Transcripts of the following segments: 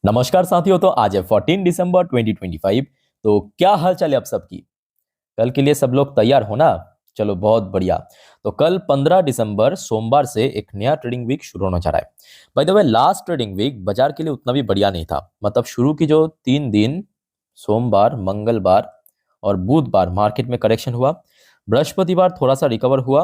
नमस्कार साथियों। तो आज है 14 दिसंबर 2025। तो क्या हाल चाल है आप सबकी? कल के लिए सब लोग तैयार हो ना? चलो बहुत बढ़िया। तो कल 15 दिसंबर सोमवार से एक नया ट्रेडिंग वीक शुरू होना चाह रहा है। By the way, last trading week बाजार के लिए उतना भी बढ़िया नहीं था। मतलब शुरू की जो 3 दिन, सोमवार, मंगलवार और बुधवार मार्केट में करेक्शन हुआ। बृहस्पतिवार थोड़ा सा रिकवर हुआ,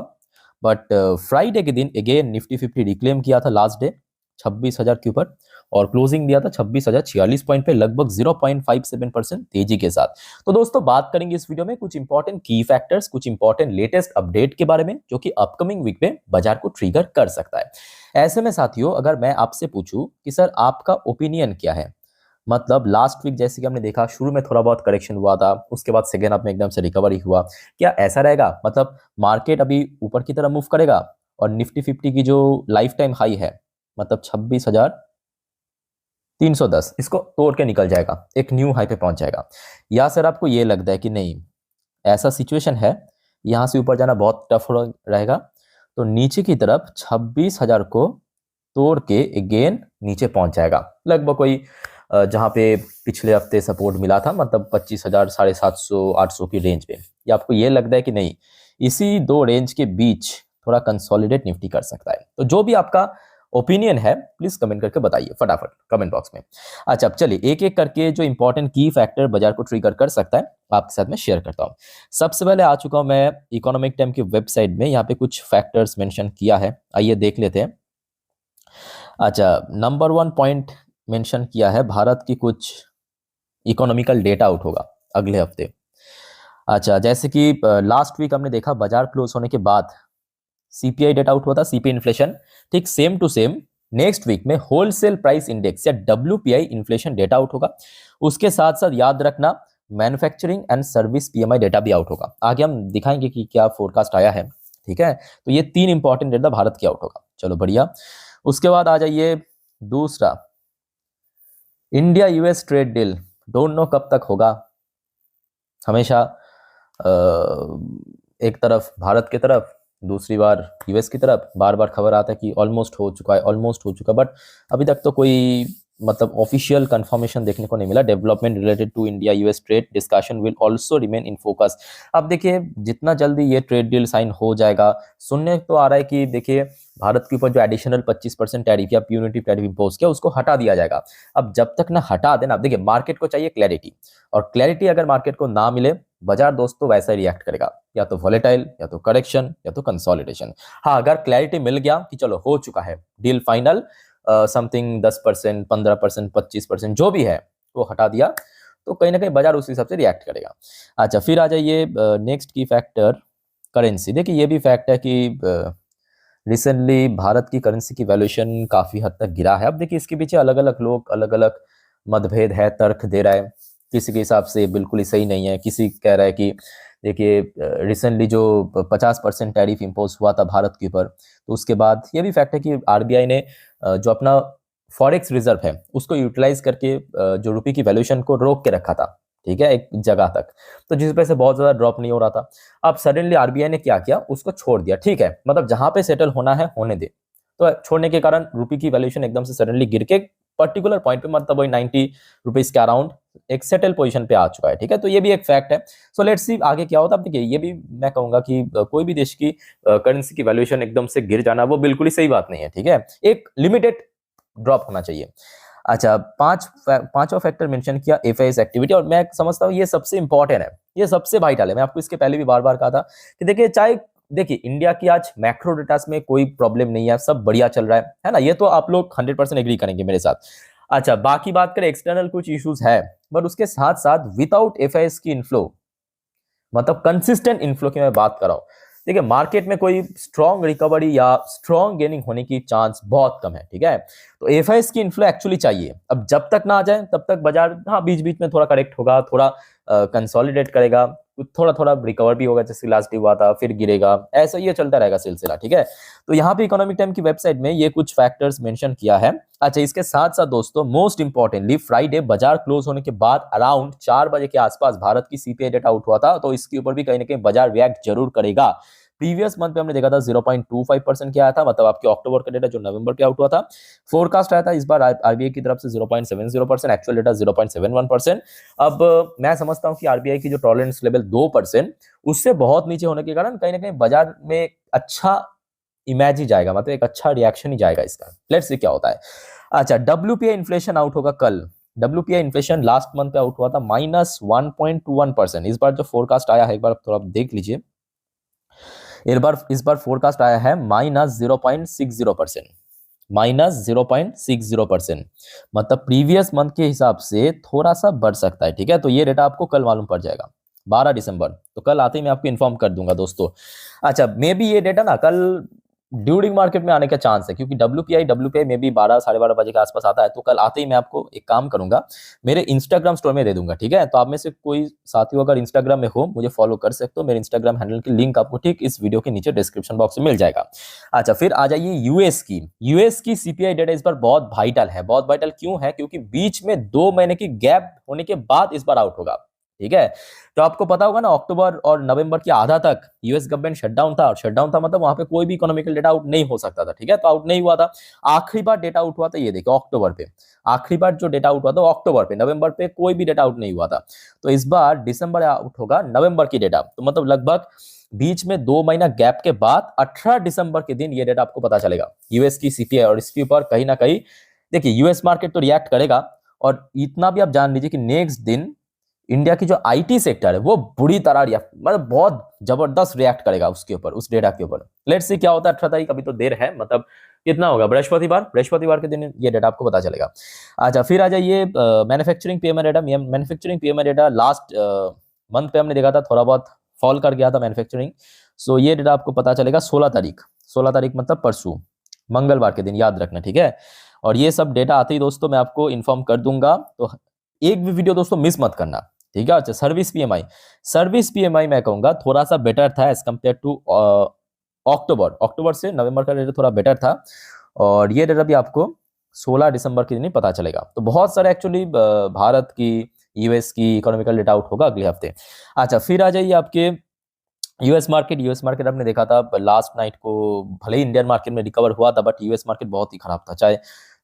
बट फ्राइडे के दिन अगेन निफ्टी 50 रिक्लेम किया था लास्ट डे 26,000 के ऊपर, और क्लोजिंग दिया था 26,046 पॉइंट पे, लगभग 0.57% तेजी के साथ। तो दोस्तों, बात करेंगे इस वीडियो में कुछ इंपॉर्टेंट की फैक्टर्स, कुछ इंपॉर्टेंट लेटेस्ट अपडेट के बारे में जो कि अपकमिंग वीक में बाजार को ट्रिगर कर सकता है। ऐसे में साथियों, अगर मैं आपसे पूछूं कि सर आपका ओपिनियन क्या है, मतलब लास्ट वीक जैसे कि हमने देखा शुरू में थोड़ा बहुत करेक्शन हुआ था, उसके बाद सेकेंड हाफ में एकदम से रिकवरी हुआ, क्या ऐसा रहेगा? मतलब मार्केट अभी ऊपर की तरफ मूव करेगा और निफ्टी 50 की जो लाइफ टाइम हाई है, मतलब 26,310, इसको तोड़ के निकल जाएगा, एक न्यू हाई पे पहुंच जाएगा? या सर आपको ये लगता है कि नहीं, ऐसा सिचुएशन है, यहां से ऊपर जाना बहुत टफ रहेगा, तो नीचे की तरफ 26,000 को तोड़ के अगेन नीचे पहुंच जाएगा, लगभग कोई जहां पे पिछले हफ्ते सपोर्ट मिला था, मतलब 25,000, 750, 800 की रेंज पे? या आपको ये लगता है कि नहीं, इसी दो रेंज के बीच थोड़ा कंसोलिडेट निफ्टी कर सकता है? तो जो भी आपका ओपिनियन है प्लीज कमेंट करके बताइए फटाफट कमेंट बॉक्स में। अच्छा, अब चलिए एक एक करके जो इंपॉर्टेंट की फैक्टर बाजार को ट्रिगर कर सकता है आपके साथ में शेयर करता हूं। सबसे पहले आ चुका हूं मैं इकोनॉमिक टाइम की वेबसाइट में, यहाँ पे कुछ फैक्टर्स मेंशन किया है, आइए देख लेते हैं। अच्छा, नंबर 1 पॉइंट मेंशन किया है, भारत की कुछ इकोनॉमिकल डेटा आउट होगा अगले हफ्ते। अच्छा, जैसे कि लास्ट वीक हमने देखा बाजार क्लोज होने के बाद सीपीआई डेटा आउट हुआ था, सीपीआई इन्फ्लेशन, ठीक same to same next week में होलसेल प्राइस इंडेक्स या डब्ल्यूपीआई इन्फ्लेशन डेटा आउट होगा। उसके साथ साथ याद रखना, manufacturing and service PMI data भी आउट होगा। आगे हम दिखाएंगे कि क्या फोरकास्ट आया है, ठीक है? तो ये 3 इंपॉर्टेंट डेटा भारत की आउट होगा। चलो बढ़िया। उसके बाद आ जाइए दूसरा, India US trade deal, don't know कब तक होगा। हमेशा अ, एक तरफ भारत की तरफ, दूसरी बार यूएस की तरफ, बार बार खबर आता है कि ऑलमोस्ट हो चुका है, ऑलमोस्ट हो चुका, बट अभी तक तो कोई मतलब ऑफिशियल कंफर्मेशन देखने को नहीं मिला। Development related to India US trade discussion will also remain in focus. अब देखिए, जितना जल्दी ये ट्रेड डील साइन हो जाएगा, सुनने तो आ रहा है कि देखिए भारत के ऊपर जो एडिशनल 25% टैरिफ या प्यूनिटिव टैरिफ इम्पोज किया, उसको हटा दिया जाएगा। अब जब तक ना हटा देना, देखिए मार्केट को चाहिए क्लैरिटी, और क्लैरिटी अगर मार्केट को ना मिले, बाजार दोस्तों वैसा ही रिएक्ट करेगा, या तो वॉलेटाइल, या तो करेक्शन, या तो कंसोलिडेशन। हाँ, अगर क्लैरिटी मिल गया कि चलो हो चुका है डील फाइनल, समथिंग 10%, 15%, 25% जो भी है वो हटा दिया, तो कहीं ना कहीं बाजार उस हिसाब से रिएक्ट करेगा। अच्छा, फिर आ जाइए नेक्स्ट की फैक्टर, करेंसी। देखिए ये भी फैक्ट है कि रिसेंटली भारत की करेंसी की वैल्यूएशन काफी हद तक गिरा है। अब देखिए इसके पीछे अलग अलग लोग अलग अलग मतभेद है, तर्क दे रहा है। किसी के हिसाब से बिल्कुल ही सही नहीं है, किसी कह रहा है कि देखिए रिसेंटली जो 50% टैरिफ इम्पोज हुआ था भारत के ऊपर, तो उसके बाद ये भी फैक्ट है कि आरबीआई ने जो अपना फॉरेक्स रिजर्व है उसको यूटिलाइज करके जो रुपये की वैल्यूएशन को रोक के रखा था, ठीक है, एक जगह तक, तो जिस वजह से बहुत ज्यादा ड्रॉप नहीं हो रहा था। अब सडनली आरबीआई ने क्या किया, उसको छोड़ दिया, ठीक है, मतलब जहां पे सेटल होना है होने दे। तो छोड़ने के कारण रुपये की वैल्यूएशन एकदम से सडनली गिर के पर्टिकुलर पॉइंट पे, मतलब वही 90 रुपीज के अराउंड एक सेटल पोजीशन पे आ चुका है, ठीक है? तो ये भी एक फैक्ट है। सो लेट्स सी आगे क्या होता है। अब देखिए ये भी मैं कहूंगा कि कोई भी देश की करेंसी की वैल्यूएशन एकदम से गिर जाना वो बिल्कुल ही सही बात नहीं है, ठीक है? एक लिमिटेड ड्रॉप होना चाहिए। अच्छा, पांचवा फैक्टर मेंशन किया एफआईएस एक्टिविटी, और मैं समझता हूँ ये सबसे इंपॉर्टेंट है, ये सबसे वाइटल है। मैं आपको इसके पहले भी बार बार कहा था कि देखिए, चाहे देखिए इंडिया की आज मैक्रो डेटास में कोई प्रॉब्लम नहीं है, सब बढ़िया चल रहा है ना? ये तो आप लोग 100% एग्री करेंगे मेरे साथ। अच्छा, बाकी बात करें, एक्सटर्नल कुछ इश्यूज है, बट उसके साथ साथ विदाउट एफआईएस की इनफ्लो, मतलब कंसिस्टेंट इनफ्लो की मैं बात कर रहा हूं, देखिए मार्केट में कोई स्ट्रॉन्ग रिकवरी या स्ट्रॉन्ग गेनिंग होने की चांस बहुत कम है, ठीक है? तो एफआईएस की इनफ्लो एक्चुअली चाहिए। अब जब तक ना आ जाए तब तक बाजार, हाँ, बीच बीच में थोड़ा करेक्ट होगा, थोड़ा कंसोलिडेट करेगा, थोड़ा थोड़ा रिकवर भी होगा, जैसे लास्ट हुआ था, फिर गिरेगा, ऐसा ये चलता रहेगा सिलसिला, ठीक है? तो यहाँ पे इकोनॉमिक टाइम की वेबसाइट में ये कुछ फैक्टर्स मेंशन किया है। अच्छा, इसके साथ साथ दोस्तों, मोस्ट इंपॉर्टेंटली फ्राइडे बाजार क्लोज होने के बाद अराउंड 4 बजे के आसपास भारत की सीपीआई डेटा आउट हुआ था, तो इसके ऊपर भी कहीं ना कहीं बाजार रिएक्ट जरूर करेगा। प्रीवियस मंथ पे हमने देखा था 0.25% क्या आया था, मतलब आपके अक्टूबर का डेटा जो नवंबर पे आउट हुआ था। फोरकास्ट आया था इस बार आरबीआई की तरफ से 0.70%, एक्चुअल डेटा 0.71%। अब मैं समझता हूं कि आरबीआई की जो टॉलरेंस लेवल 2% उससे बहुत नीचे होने के कारण कहीं ना कहीं बाजार में अच्छा इमेज ही जाएगा, मतलब एक अच्छा रिएक्शन ही जाएगा इसका। लेट्स सी क्या होता है। अच्छा, डब्ल्यूपीआई इन्फ्लेशन आउट होगा कल। डब्ल्यूपीआई इन्फ्लेशन लास्ट मंथ पे आउट हुआ था -1.21%। इस बार जो फोरकास्ट आया है एक बार थोड़ा देख लीजिए, इस बार फोरकास्ट आया है -0.60%। -0.60%, मतलब प्रीवियस मंथ के हिसाब से थोड़ा सा बढ़ सकता है। ठीक है, तो ये डेटा आपको कल मालूम पड़ जाएगा 12 दिसंबर, तो कल आते ही मैं आपको इन्फॉर्म कर दूंगा दोस्तों। अच्छा, मे बी ये डेटा ना कल ड्यूरिंग मार्केट में आने का चांस है, क्योंकि डब्ल्यूपीआई में भी 12 साढ़े 12 बजे के आसपास आता है। तो कल आते ही मैं आपको एक काम करूंगा, मेरे इंस्टाग्राम स्टोर में दे दूंगा। ठीक है, तो आप में से कोई साथी अगर इंस्टाग्राम में हो, मुझे फॉलो कर सकते हो। मेरे इंस्टाग्राम हैंडल की लिंक आपको ठीक इस वीडियो के नीचे डिस्क्रिप्शन बॉक्स में मिल जाएगा। अच्छा, फिर आ जाइए यूएस की सीपीआई डेटा इस बार बहुत वाइटल है। बहुत वाइटल क्यों है? क्योंकि बीच में 2 महीने की गैप होने के बाद इस बार आउट होगा। ठीक है, तो आपको पता होगा ना, अक्टूबर और नवंबर के आधा तक यूएस गवर्नमेंट शटडाउन था, और शटडाउन था मतलब वहां पे कोई भी इकोनॉमिकल डेटा आउट नहीं हो सकता था। ठीक है, तो आउट नहीं हुआ था। आखिरी बार डेटा आउट हुआ था, ये देखिए अक्टूबर पे। आखिरी बार जो डेटा आउट हुआ था वो अक्टूबर पे, नवंबर पे कोई भी डेटा आउट नहीं हुआ था। तो इस बार दिसंबर आउट होगा नवंबर की डेटा, तो मतलब लगभग बीच में 2 महीना गैप के बाद 18 दिसंबर के दिन ये डेटा आपको पता चलेगा यूएस की सीपीआई। और इसके ऊपर कहीं ना कहीं देखिए यूएस मार्केट तो रिएक्ट करेगा, और इतना भी आप जान लीजिए कि नेक्स्ट दिन इंडिया की जो आईटी सेक्टर है वो बुरी तरह रिएक्ट, मतलब बहुत जबरदस्त रिएक्ट करेगा उसके ऊपर, उस डेटा के ऊपर। लेट्स सी क्या होता है 18 तारीख, अभी तो देर है, मतलब कितना होगा, बृहस्पतिवार के दिन ये डेटा आपको पता चलेगा। अच्छा, फिर आ जाइए manufacturing PMI data. Manufacturing PMI data last month पे हमने देखा था थोड़ा बहुत फॉल कर गया था मैन्युफैक्चरिंग। सो ये डेटा आपको पता चलेगा 16 तारीख। 16 तारीख मतलब परसों, मंगलवार के दिन, याद रखना। ठीक है, और ये सब डेटा आते ही दोस्तों मैं आपको इन्फॉर्म कर दूंगा, तो एक भी वीडियो दोस्तों मिस मत करना। ठीक है। अच्छा, सर्विस पीएमआई मैं कहूंगा थोड़ा सा बेटर था एज कम्पेयर टू अक्टूबर से नवंबर का डेटा थोड़ा बेटर था, और ये डेटा भी आपको 16 दिसंबर के दिन ही पता चलेगा। तो बहुत सारे एक्चुअली भारत की, यूएस की इकोनॉमिकल डेटा आउट होगा अगले हफ्ते। अच्छा, फिर आ जाइए आपके यूएस मार्केट आपने देखा था लास्ट नाइट को, भले ही इंडियन मार्केट में रिकवर हुआ था, बट यूएस मार्केट बहुत ही खराब था। चाहे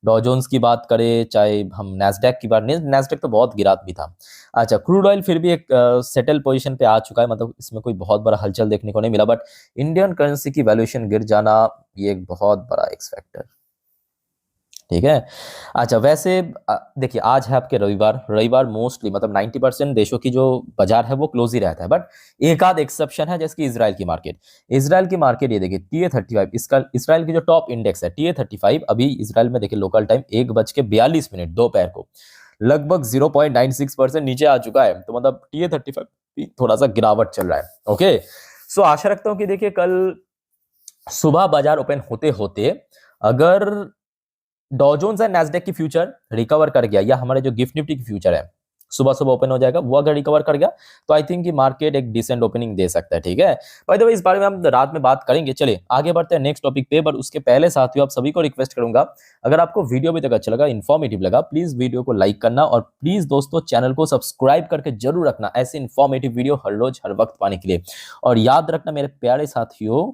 डॉ जोन्स की बात करें, चाहे हम नैस्डैक की बात, नैस्डैक तो बहुत गिरा भी था। अच्छा, क्रूड ऑयल फिर भी एक सेटल पोजीशन पे आ चुका है, मतलब इसमें कोई बहुत बड़ा हलचल देखने को नहीं मिला, बट इंडियन करेंसी की वैल्यूएशन गिर जाना ये एक बहुत बड़ा एक्स फैक्टर। ठीक है। अच्छा, वैसे देखिए आज है आपके रविवार मोस्टली मतलब 90% देशों की जो बाजार है वो क्लोज ही रहता है, बट एक आध एक्सेप्शन है, जैसे कि इजराइल की मार्केट ये देखिए TA35, इसका इसराइल की जो टॉप इंडेक्स है TA35, अभी इसराइल में देखिए लोकल टाइम 1:42 दोपहर को लगभग 0.96% नीचे आ चुका है। तो मतलब TA35 थोड़ा सा गिरावट चल रहा है। ओके, सो आशा रखता हूं कि देखिए कल सुबह बाजार ओपन होते होते अगर डॉ जोन्स एंड नैस्डैक की फ्यूचर रिकवर कर गया, या हमारे जो गिफ्ट निफ्टी की फ्यूचर है सुबह सुबह ओपन हो जाएगा, वो अगर रिकवर कर गया तो आई थिंक कि मार्केट एक डिसेंट ओपनिंग दे सकता है। ठीक है, बाय द वे इस बारे में हम रात में बात करेंगे। चलिए आगे बढ़ते हैं नेक्स्ट टॉपिक पे, पर उसके पहले साथियों आप सभी को रिक्वेस्ट करूंगा, अगर आपको वीडियो अभी तक अच्छा लगा, इन्फॉर्मेटिव लगा, प्लीज वीडियो को लाइक करना, और प्लीज दोस्तों चैनल को सब्सक्राइब करके जरूर रखना ऐसे इन्फॉर्मेटिव वीडियो हर रोज हर वक्त पाने के लिए। और याद रखना मेरे प्यारे साथियों,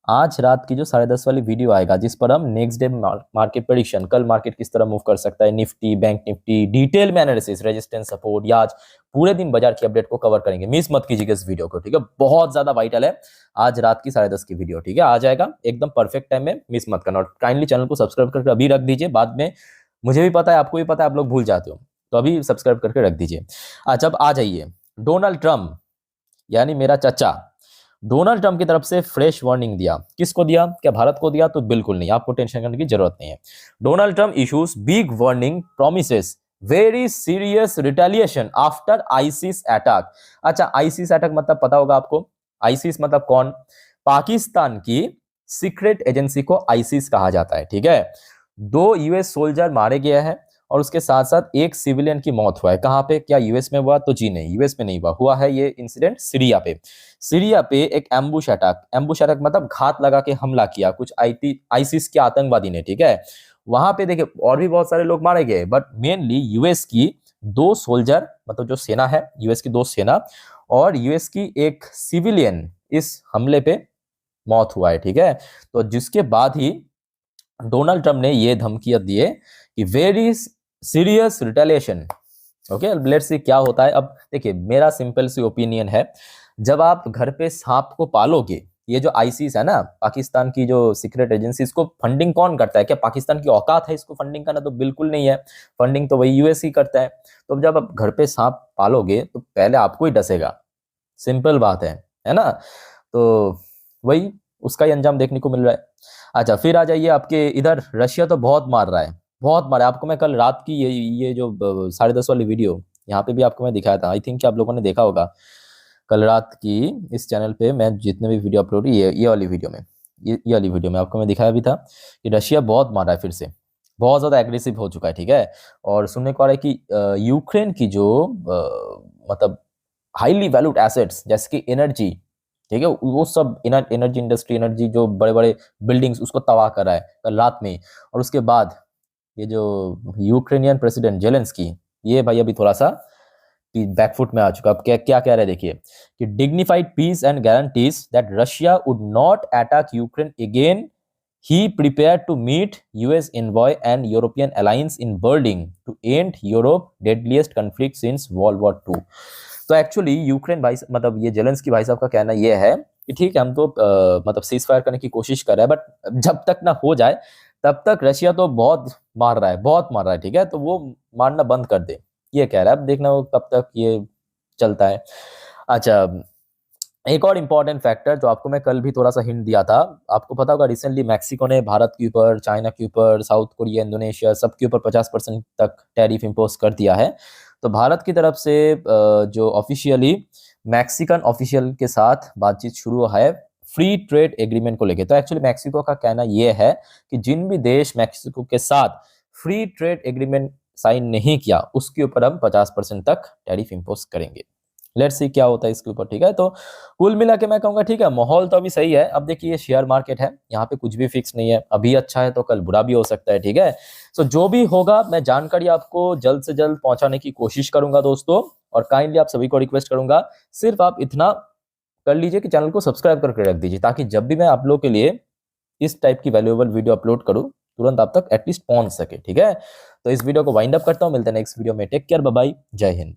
आज रात की जो 10:30 वाली वीडियो आएगा जिस पर हम नेक्स्ट डे मार्केट प्रेडिक्शन, कल मार्केट किस तरह मूव कर सकता है, निफ्टी, बैंक निफ्टी, डिटेल में एनालिसिस, रेजिस्टेंस, सपोर्ट, या आज पूरे दिन बाजार की अपडेट को कवर करेंगे। मिस मत कीजिएगा इस वीडियो को। ठीक है, बहुत ज्यादा वाइटल है आज रात की 10:30 की वीडियो। ठीक है, आ जाएगा एकदम परफेक्ट टाइम में, मिस मत करना। और काइंडली चैनल को सब्सक्राइब करके अभी रख दीजिए, बाद में मुझे भी पता है, आपको भी पता है, आप लोग भूल जाते हो, तो अभी सब्सक्राइब करके रख दीजिए। अच्छा, अब आ जाइए डोनाल्ड ट्रम्प, यानी मेरा चचा डोनाल्ड ट्रम्प की तरफ से फ्रेश वार्निंग दिया। किसको दिया? क्या भारत को दिया? तो बिल्कुल नहीं, आपको टेंशन करने की जरूरत नहीं है। Donald Trump issues big warning, promises very serious retaliation after ISIS attack. अच्छा, आईसिस अटैक मतलब पता होगा आपको, आईसिस मतलब कौन? पाकिस्तान की सीक्रेट एजेंसी को आईसिस कहा जाता है। ठीक है, 2 यूएस सोल्जर मारे गए हैं, और उसके साथ साथ एक सिविलियन की मौत हुआ है। कहां पे? क्या यूएस में हुआ? तो जी नहीं, यूएस में नहीं हुआ है ये इंसिडेंट सीरिया पे एक एम्बुश अटैक मतलब घात लगा के हमला किया कुछ आईसिस के आतंकवादी ने। ठीक है, वहां पे देखिए और भी बहुत सारे लोग मारे गए, बट मेनली यूएस की 2 सोल्जर, मतलब जो सेना है यूएस की 2 सेना, और यूएस की एक सिविलियन इस हमले पे मौत हुआ है, ठीक है। तो जिसके बाद ही डोनाल्ड ट्रम्प ने ये धमकियां दिए कि very serious retaliation. Okay, let's see क्या होता है। अब देखिए, मेरा सिंपल सी ओपिनियन है, जब आप घर पे सांप को पालोगे, ये जो आईसीस है ना, पाकिस्तान की जो सीक्रेट एजेंसी, इसको फंडिंग कौन करता है? क्या पाकिस्तान की औकात है इसको फंडिंग करना? तो बिल्कुल नहीं है। फंडिंग तो वही यूएस ही करता है। तो जब आप घर पे सांप पालोगे तो पहले आपको ही डसेगा, सिंपल बात है ना। तो वही उसका ही अंजाम देखने को मिल रहा है। अच्छा, फिर आ जाइए आपके इधर, रशिया तो बहुत मार रहा है, बहुत मारा है। आपको मैं कल रात की ये जो 10:30 वाली वीडियो, यहाँ पे भी आपको मैं दिखाया था, आई थिंक कि आप लोगों ने देखा होगा। कल रात की इस चैनल पे मैं जितने भी वीडियो अपलोड, ये वाली वीडियो में, ये वाली वीडियो में आपको मैं दिखाया भी था कि रशिया बहुत मारा है, फिर से बहुत ज़्यादा एग्रेसिव हो चुका है, ठीक है। और सुनने को आ रहा है कि यूक्रेन की जो मतलब हाईली वैल्यूड एसेट्स जैसे कि एनर्जी, ठीक है, वो सब एनर्जी इंडस्ट्री, एनर्जी जो बड़े बड़े बिल्डिंग्स, उसको तबाह कर रहा है कल रात में। और उसके बाद ये जो यूक्रेनियन प्रेसिडेंट जेलेंस्की, ये भाई अभी थोड़ा सा बैकफुट में आ चुका। अब क्या क्या कह रहे हैं देखिए, कि dignified peace and guarantees that Russia would not attack Ukraine again, he prepared to meet US envoy and European alliance in Berlin to end Europe deadliest conflict since World War II। तो actually Ukraine भाई, मतलब ये Zelensky भाई साहब का कहना ये है कि ठीक है, हम तो मतलब सीज फायर करने की कोशिश कर रहे हैं, बट जब तक ना हो जाए तब तक रशिया तो बहुत मार रहा है, बहुत मार रहा है, ठीक है, तो वो मारना बंद कर दे, ये कह रहा है। अब देखना वो कब तक ये चलता है। अच्छा, एक और इम्पॉर्टेंट फैक्टर जो आपको मैं कल भी थोड़ा सा हिंट दिया था, आपको पता होगा रिसेंटली मैक्सिको ने भारत के ऊपर, चाइना के ऊपर, साउथ कोरिया, इंडोनेशिया, सबके ऊपर 50% तक टैरिफ इम्पोज कर दिया है। तो भारत की तरफ से जो ऑफिशियली मैक्सिकन ऑफिशियल के साथ बातचीत शुरू है फ्री ट्रेड एग्रीमेंट को लेके। तो एक्चुअली मैक्सिको का कहना यह है कि जिन भी देश मैक्सिको के साथ फ्री ट्रेड एग्रीमेंट साइन नहीं किया, उसके ऊपर हम 50% तक टैरिफ इम्पोज करेंगे। लेट्स सी क्या होता है इसके ऊपर, ठीक है। तो कुल मिला के मैं कहूँगा ठीक है, माहौल तो अभी सही है। अब देखिए, शेयर मार्केट है, यहाँ पे कुछ भी फिक्स नहीं है, अभी अच्छा है तो कल बुरा भी हो सकता है, ठीक है। सो जो भी होगा मैं जानकारी आपको जल्द से जल्द पहुंचाने की कोशिश करूंगा दोस्तों। और काइंडली आप सभी को रिक्वेस्ट करूंगा, सिर्फ आप इतना कर लीजिए कि चैनल को सब्सक्राइब करके रख दीजिए, ताकि जब भी मैं आप लोग के लिए इस टाइप की वैल्यूएबल वीडियो अपलोड करूं, तुरंत आप तक एटलीस्ट पहुंच सके, ठीक है। तो इस वीडियो को वाइंड अप करता हूं, मिलते हैं नेक्स्ट वीडियो में। टेक केयर, बाय बाय, जय हिंद।